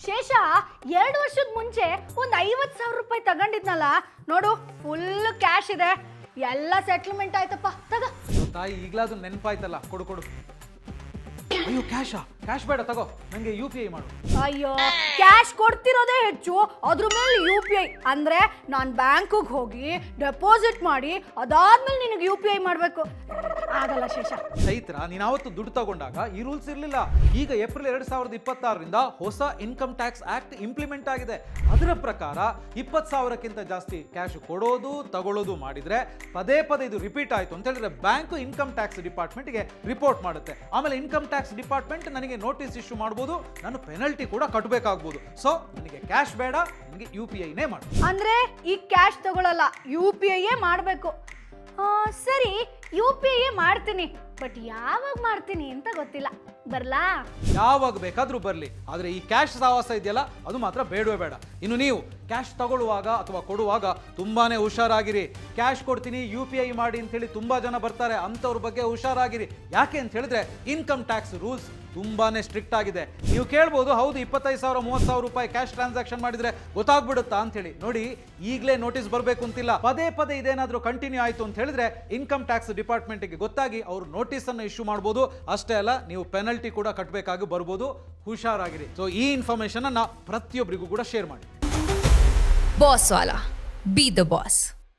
ಶೇಷ 2 ವರ್ಷದ ಮುಂಚೆ ಒಂದು 50,000 ರೂಪಾಯಿ ತಗೊಂಡಿದ್ನಲ್ಲ ನೋಡು, ಫುಲ್ ಕ್ಯಾಶ್ ಇದೆ, ಎಲ್ಲ ಸೆಟ್ಲ್ಮೆಂಟ್ ಆಯ್ತಪ್ಪ. ತಗ ತಾಯಿ, ಈಗಲಾದ್ರೂ ನೆನಪಾಯ್ತಲ್ಲ, ಕೊಡು ಕೊಡು. ಅಯ್ಯೋ, ಕ್ಯಾಶ್ ಬೇಡ, ತಗೋ, ನಂಗೆ UPI ಮಾಡು. ಅಯ್ಯೋ, ಕ್ಯಾಶ್ ಕೊಡ್ತಿರೋದೇ ಹೆಚ್ಚು, ಅದ್ರ ಮೇಲೆ UPI ಅಂದ್ರೆ ನಾನು ಬ್ಯಾಂಕಿಗೆ ಹೋಗಿ ಡೆಪಾಸಿಟ್ ಮಾಡಿ ಅದಾದ್ಮೇಲೆ ನಿನಗೆ UPI ಮಾಡಬೇಕು. ಆಗಲ್ಲ ಶೇಷ. ಚೈತ್ರ, ನೀನು ಅವತ್ತು ದುಡ್ಡು ತಗೊಂಡಾಗ ಈ ರೂಲ್ಸ್ ಇರಲಿಲ್ಲ. ಈಗ ಏಪ್ರಿಲ್ 2026ರಿಂದ ಹೊಸ ಇನ್ಕಮ್ ಟ್ಯಾಕ್ಸ್ ಆಕ್ಟ್ ಇಂಪ್ಲಿಮೆಂಟ್ ಆಗಿದೆ. ಅದರ ಪ್ರಕಾರ 20,000ಕ್ಕಿಂತ ಜಾಸ್ತಿ ಕ್ಯಾಶ್ ಕೊಡೋದು ತಗೊಳ್ಳೋದು ಮಾಡಿದ್ರೆ ಪದೇ ಇದು ರಿಪೀಟ್ ಆಯ್ತು ಅಂತ ಹೇಳಿದ್ರೆ ಬ್ಯಾಂಕ್ ಇನ್ಕಮ್ ಟ್ಯಾಕ್ಸ್ ಡಿಪಾರ್ಟ್ಮೆಂಟ್ಗೆ ರಿಪೋರ್ಟ್ ಮಾಡುತ್ತೆ. ಆಮೇಲೆ ಇನ್ಕಮ್ ಟ್ಯಾಕ್ಸ್ ಡಿಪಾರ್ಟ್ಮೆಂಟ್ ನನಗೆ ನೋಟಿಸ್ ಇಶ್ಯೂ ಮಾಡ್ಬೋದು, ನಾನು ಪೆನಲ್ಟಿ ಕೂಡ ಕಟ್ಟಬೇಕಾಗ್ಬೋದು. ಸೊ ನನಗೆ ಕ್ಯಾಶ್ ಬೇಡ, ನನಗೆ UPIನೇ ಮಾಡು. ಅಂದ್ರೆ ಈ ಕ್ಯಾಶ್ ತಗೊಳ್ಳಲ್ಲ, UPI ಮಾಡಬೇಕು. ಸರಿ, UPI ಮಾಡ್ತೀನಿ, ಬಟ್ ಯಾವಾಗ ಮಾಡ್ತೀನಿ ಅಂತ ಗೊತ್ತಿಲ್ಲ. ಬರ್ಲಾ? ಯಾವಾಗ ಬೇಕಾದ್ರೂ ಬರಲಿ, ಆದರೆ ಈ ಕ್ಯಾಶ್ ಸಹವಾಸ ಇದೆಯಲ್ಲ, ಅದು ಮಾತ್ರ ಬೇಡವೇ ಬೇಡ. ಇನ್ನು ನೀವು ಕ್ಯಾಶ್ ತಗೊಳ್ಳುವಾಗ ಅಥವಾ ಕೊಡುವಾಗ ತುಂಬಾನೇ ಹುಷಾರಾಗಿರಿ. ಕ್ಯಾಶ್ ಕೊಡ್ತೀನಿ UPI ಮಾಡಿ ಅಂತೇಳಿ ತುಂಬಾ ಜನ ಬರ್ತಾರೆ, ಅಂಥವ್ರ ಬಗ್ಗೆ ಹುಷಾರಾಗಿರಿ. ಯಾಕೆ ಅಂತ ಹೇಳಿದ್ರೆ ಇನ್ಕಮ್ ಟ್ಯಾಕ್ಸ್ ರೂಲ್ಸ್ ತುಂಬಾನೇ ಸ್ಟ್ರಿಕ್ಟ್ ಆಗಿದೆ. ನೀವು ಕೇಳ್ಬೋದು, ಹೌದು 25,000 30,000 ರೂಪಾಯಿ ಕ್ಯಾಶ್ ಟ್ರಾನ್ಸಾಕ್ಷನ್ ಮಾಡಿದ್ರೆ ಗೊತ್ತಾಗ್ಬಿಡುತ್ತಾ ಅಂತ ಹೇಳಿ. ನೋಡಿ, ಈಗಲೇ ನೋಟಿಸ್ ಬರಬೇಕು ಅಂತಿಲ್ಲ. ಪದೇ ಇದೇನಾದ್ರೂ ಕಂಟಿನ್ಯೂ ಆಯ್ತು ಅಂತ ಹೇಳಿದ್ರೆ ಇನ್ಕಮ್ ಟ್ಯಾಕ್ಸ್ ಡಿಪಾರ್ಟ್ಮೆಂಟ್ಗೆ ಗೊತ್ತಾಗಿ ಅವರು ನೋಟಿಸ್ ಅನ್ನು ಇಶ್ಯೂ ಮಾಡ್ಬೋದು. ಅಷ್ಟೇ ಅಲ್ಲ, ನೀವು ಪೆನಲ್ಟಿ ಕೂಡ ಕಟ್ಟಬೇಕಾಗಿ ಬರ್ಬೋದು. ಹುಷಾರಾಗಿರಿ. ಸೊ ಈ ಇನ್ಫಾರ್ಮೇಶನ್ ಅನ್ನ ಪ್ರತಿಯೊಬ್ಬರಿಗೂ ಕೂಡ ಶೇರ್ ಮಾಡಿ. Boss Vala, B the boss.